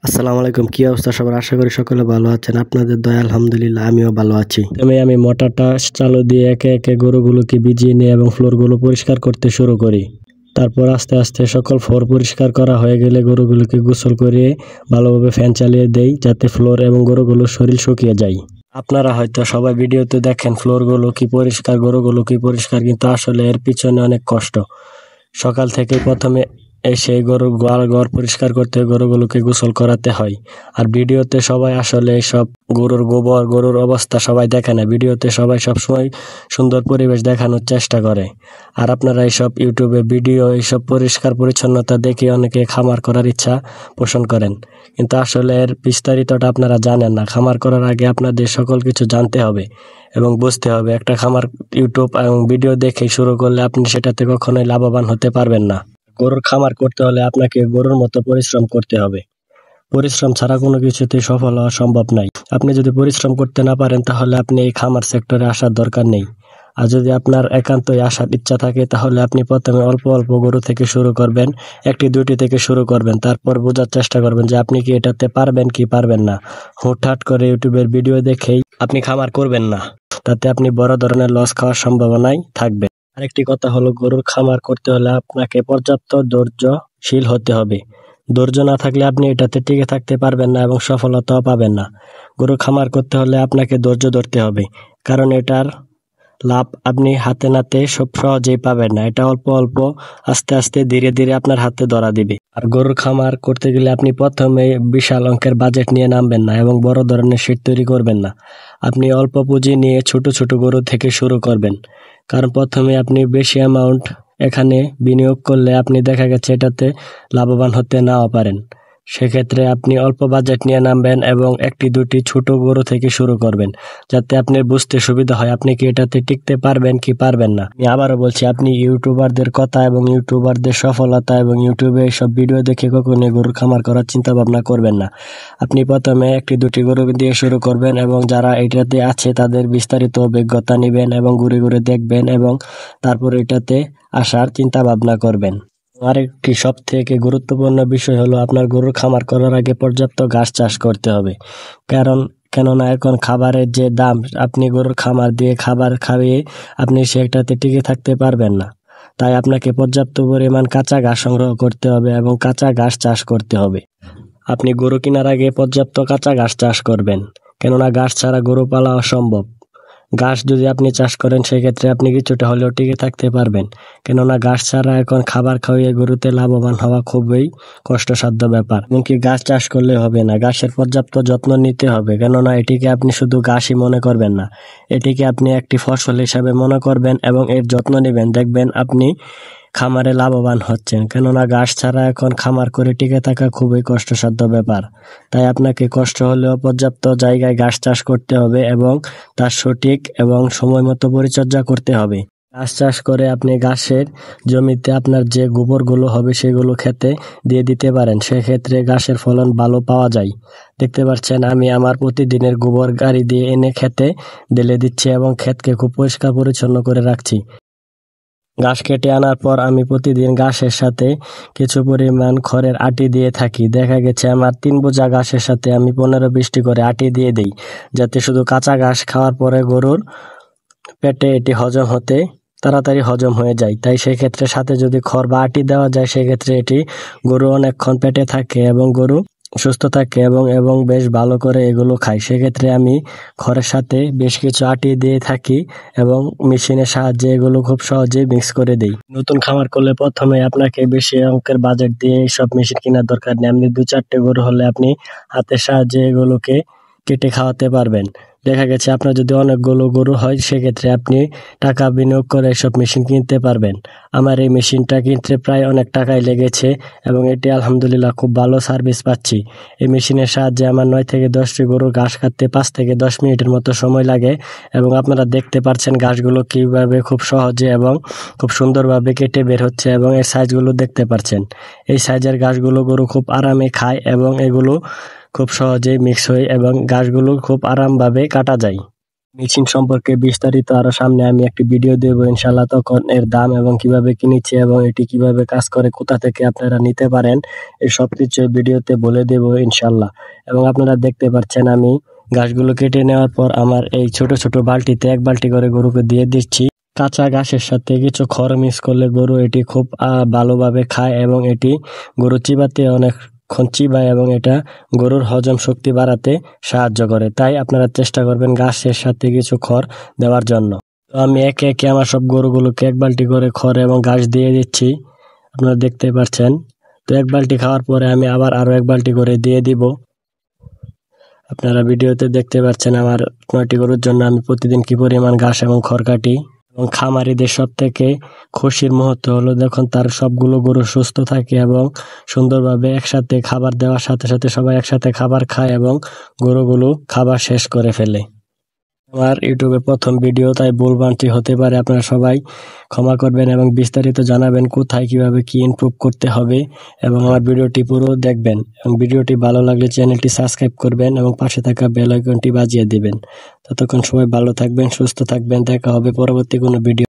আসসালামু আলাইকুম। কি অবস্থা সবার? আশা করি সকলে ভালো আছেন। আপনাদের দয়ায় আলহামদুলিল্লাহ আমিও ভালো আছি। আমি মোটরটা চালু দিয়ে একে একে গরুগুলোকে ভিজিয়ে নিয়ে এবং ফ্লোরগুলো পরিষ্কার করতে শুরু করি। তারপর আস্তে আস্তে সকল ফ্লোর পরিষ্কার করা হয়ে গেলে গরুগুলোকে গোসল করিয়ে ভালোভাবে ফ্যান চালিয়ে দেই, যাতে ফ্লোর এবং গরুগুলোর শরীর শুকিয়ে যায়। আপনারা হয়তো সবাই ভিডিওতে দেখেন ফ্লোরগুলো কি পরিষ্কার, গরুগুলো কি পরিষ্কার, কিন্তু আসলে এর পিছনে অনেক কষ্ট। সকাল থেকে প্রথমে এসে গরুর ঘর পরিষ্কার করতে গরুগুলোকে গোসল করাতে হয়। আর ভিডিওতে সবাই আসলে সব গরুর গোবর, গরুর অবস্থা সবাই দেখে না। ভিডিওতে সবাই সবসময় সুন্দর পরিবেশ দেখানোর চেষ্টা করে। আর আপনারা এইসব ইউটিউবে ভিডিও, এইসব পরিষ্কার পরিচ্ছন্নতা দেখে অনেকে খামার করার ইচ্ছা পোষণ করেন, কিন্তু আসলে এর বিস্তারিতটা আপনারা জানেন না। খামার করার আগে আপনাদের সকল কিছু জানতে হবে এবং বুঝতে হবে। একটা খামার ইউটিউব এবং ভিডিও দেখে শুরু করলে আপনি সেটাতে কখনোই লাভবান হতে পারবেন না। গরুর খামার করতে হলে আপনাকে গরুর মতো পরিশ্রম করতে হবে। পরিশ্রম ছাড়া কোনো কিছুতেই সফল হওয়া সম্ভব নয়। আপনি যদি পরিশ্রম করতে না পারেন তাহলে আপনি এই খামার সেক্টরে আসার দরকার নেই। আর যদি আপনার একান্তই আসার ইচ্ছা থাকে তাহলে আপনি প্রথমে অল্প অল্প গরু থেকে শুরু করবেন, একটি দুইটি থেকে শুরু করবেন। তারপর বোঝার চেষ্টা করবেন যে আপনি কি এটাতে পারবেন কি পারবেন না। হুটহাট করে ইউটিউবের ভিডিও দেখেই আপনি খামার করবেন না, তাতে আপনি বড় ধরনের লস খাওয়ার সম্ভাবনাই থাকবে। আরেকটি কথা হলো, গরুর খামার করতে হলে আপনাকে পর্যাপ্ত ধৈর্যশীল হতে হবে। ধৈর্য না থাকলে আপনি এটাতে টিকে থাকতে পারবেন না এবং সফলতাও পাবেন না। গরুর খামার করতে হলে আপনাকে ধৈর্য ধরতে হবে, কারণ এটার লাভ আপনি হাতে নাতে সব সহজেই পাবেন না। এটা অল্প অল্প, আস্তে আস্তে, ধীরে ধীরে আপনার হাতে ধরা দিবে। আর গরুর খামার করতে গেলে আপনি প্রথমে বিশাল অঙ্কের বাজেট নিয়ে নামবেন না এবং বড় ধরনের শেড তৈরি করবেন না। আপনি অল্প পুঁজি নিয়ে ছোট ছোট গরু থেকে শুরু করবেন, কারণ প্রথমে আপনি বেশি অ্যামাউন্ট এখানে বিনিয়োগ করলে আপনি দেখা গেছে এটাতে লাভবান হতে নাও পারেন। সেক্ষেত্রে আপনি অল্প বাজেট নিয়ে নামবেন এবং একটি দুটি ছোট গরু থেকে শুরু করবেন, যাতে আপনার বুঝতে সুবিধা হয় আপনি কি এটাতে টিকতে পারবেন কি পারবেন না। আমি আবারও বলছি, আপনি ইউটিউবারদের কথা এবং ইউটিউবারদের সফলতা এবং ইউটিউবে সব ভিডিও দেখে কখনোই গরুর খামার করার চিন্তা ভাবনা করবেন না। আপনি প্রথমে একটি দুটি গরু দিয়ে শুরু করবেন এবং যারা এটাতে আছে তাদের বিস্তারিত অভিজ্ঞতা নেবেন এবং ঘুরে ঘুরে দেখবেন এবং তারপর এটাতে আসার চিন্তা ভাবনা করবেন। আরেকটি সব থেকে গুরুত্বপূর্ণ বিষয় হলো, আপনার গরুর খামার করার আগে পর্যাপ্ত ঘাস চাষ করতে হবে। কেননা এখন খাবারের যে দাম, আপনি গরুর খামার দিয়ে খাবার খাইয়ে আপনি সেটাতে টিকে থাকতে পারবেন না। তাই আপনাকে পর্যাপ্ত পরিমাণ কাঁচা ঘাস সংগ্রহ করতে হবে এবং কাঁচা ঘাস চাষ করতে হবে। আপনি গরু কেনার আগে পর্যাপ্ত কাঁচা ঘাস চাষ করবেন, কেননা ঘাস ছাড়া গরু পালা অসম্ভব। ঘাস যদি আপনি চাষ করেন সেক্ষেত্রে আপনি কিছুটা হলেও টিকে থাকতে পারবেন, কেননা ঘাস ছাড়া এখন খাবার খাওয়িয়ে গরুতে লাভবান হওয়া খুবই কষ্টসাধ্য ব্যাপার। এমনকি ঘাস চাষ করলে হবে না, ঘাসের পর্যাপ্ত যত্ন নিতে হবে, কেননা এটিকে আপনি শুধু ঘাসই মনে করবেন না, এটিকে আপনি একটি ফসল হিসাবে মনে করবেন এবং এর যত্ন নেবেন। দেখবেন আপনি খামারে লাভবান হচ্ছেন, কেননা ঘাস ছাড়া এখন খামার করে টিকে থাকা খুবই কষ্টসাধ্য ব্যাপার। তাই আপনাকে কষ্ট হলেও পর্যাপ্ত জায়গায় ঘাস চাষ করতে হবে এবং তার সঠিক এবং সময় মতো পরিচর্যা করতে হবে। ঘাস চাষ করে আপনি ঘাসের জমিতে আপনার যে গোবরগুলো হবে সেগুলো খেতে দিয়ে দিতে পারেন, সেক্ষেত্রে ঘাসের ফলন ভালো পাওয়া যায়। দেখতে পাচ্ছেন আমি আমার প্রতিদিনের গোবর গাড়ি দিয়ে এনে খেতে ঢেলে দিচ্ছি এবং ক্ষেতকে খুব পরিষ্কার পরিচ্ছন্ন করে রাখছি। ঘাস কেটে আনার পর আমি প্রতিদিন ঘাসের সাথে কিছু পরিমাণ খড়ের আটি দিয়ে থাকি। দেখা গেছে আমার 3 বোঝা ঘাসের সাথে আমি 15-20টি করে আটি দিয়ে দিই, যাতে শুধু কাঁচা ঘাস খাওয়ার পরে গরুর পেটে এটি হজম হতে তাড়াতাড়ি হজম হয়ে যায়। তাই সেক্ষেত্রে সাথে যদি খড় বা আটি দেওয়া যায় সেক্ষেত্রে এটি গরু অনেকক্ষণ পেটে থাকে এবং গরু সুস্থ থাকে এবং বেশ ভালো করে এগুলো খায়। সেক্ষেত্রে আমি খড়ের সাথে বেশ কিছু আটি দিয়ে থাকি এবং মেশিনের সাহায্যে এগুলো খুব সহজেই মিক্স করে দেই। নতুন খামার করলে প্রথমে আপনাকে বেশি অঙ্কের বাজেট দিয়ে এইসব মেশিন কেনার দরকার নেই। আপনি 2-4টে গরু হলে আপনি হাতের সাহায্যে এগুলোকে কেটে খাওয়াতে পারবেন। দেখা গেছে আপনার যদি অনেকগুলো গরু হয় সেক্ষেত্রে আপনি টাকা বিনিয়োগ করে এসব মেশিন কিনতে পারবেন। আমার এই মেশিনটা কিনতে প্রায় অনেক টাকাই লেগেছে এবং এটি আলহামদুলিল্লাহ খুব ভালো সার্ভিস পাচ্ছি। এই মেশিনের সাহায্যে আমার 9 থেকে 10টি গরুর ঘাস কাটতে 5 থেকে 10 মিনিটের মতো সময় লাগে এবং আপনারা দেখতে পাচ্ছেন ঘাসগুলো কিভাবে খুব সহজে এবং খুব সুন্দরভাবে কেটে বের হচ্ছে এবং এর সাইজগুলো দেখতে পাচ্ছেন। এই সাইজের ঘাসগুলো গরু খুব আরামে খায় এবং এগুলো খুব সহজেই মিক্স হয় এবং ঘাসগুলো খুব আরামভাবে কাটা যায়। মেশিন সম্পর্কে বিস্তারিত আরো সামনে আমি একটি ভিডিও দেবো ইনশাল্লাহ, তখন এর দাম এবং কিভাবে কিনেছি এবং এটি কিভাবে কাজ করে, কোথা থেকে আপনারা নিতে পারেন, এই সবকিছু ভিডিওতে বলে দেবো ইনশাল্লাহ। এবং আপনারা দেখতে পাচ্ছেন আমি ঘাসগুলো কেটে নেওয়ার পর আমার এই ছোট ছোট বালতিতে 1 বালতি করে গরুকে দিয়ে দিচ্ছি। কাঁচা ঘাসের সাথে কিছু খড় মিক্স করলে গরু এটি খুব ভালোভাবে খায় এবং এটি গরু চিবাতে অনেকক্ষণ চিবায় এবং এটা গরুর হজম শক্তি বাড়াতে সাহায্য করে। তাই আপনারা চেষ্টা করবেন ঘাসের সাথে কিছু খড় দেওয়ার জন্য। তো আমি একে একে আমার সব গরুগুলোকে 1 বালতি করে খড় এবং ঘাস দিয়ে দিচ্ছি, আপনারা দেখতে পাচ্ছেন। তো 1 বালতি খাওয়ার পরে আমি আবার আরো 1 বালতি করে দিয়ে দিব। আপনারা ভিডিওতে দেখতে পাচ্ছেন আমার 9টি গরুর জন্য আমি প্রতিদিন কি পরিমাণ ঘাস এবং খড় কাটি। এবং খামারিদের সব থেকে খুশির মুহূর্ত হলো যখন তার সবগুলো গরু সুস্থ থাকে এবং সুন্দরভাবে একসাথে খাবার দেওয়ার সাথে সাথে সবাই একসাথে খাবার খায় এবং গরুগুলো খাবার শেষ করে ফেলে। আমার ইউটিউবে প্রথম ভিডিও, তাই ভুলভ্রান্তি হতে পারে, আপনারা সবাই ক্ষমা করবেন এবং বিস্তারিত জানাবেন কোথায় কিভাবে কি ইমপ্রুভ করতে হবে এবং আমার ভিডিওটি পুরো দেখবেন। এবং ভিডিওটি ভালো লাগলে চ্যানেলটি সাবস্ক্রাইব করবেন এবং পাশে থাকা বেল আইকনটি বাজিয়ে দিবেন। ততক্ষণ সবাই ভালো থাকবেন, সুস্থ থাকবেন, দেখা হবে পরবর্তী কোনো ভিডিও।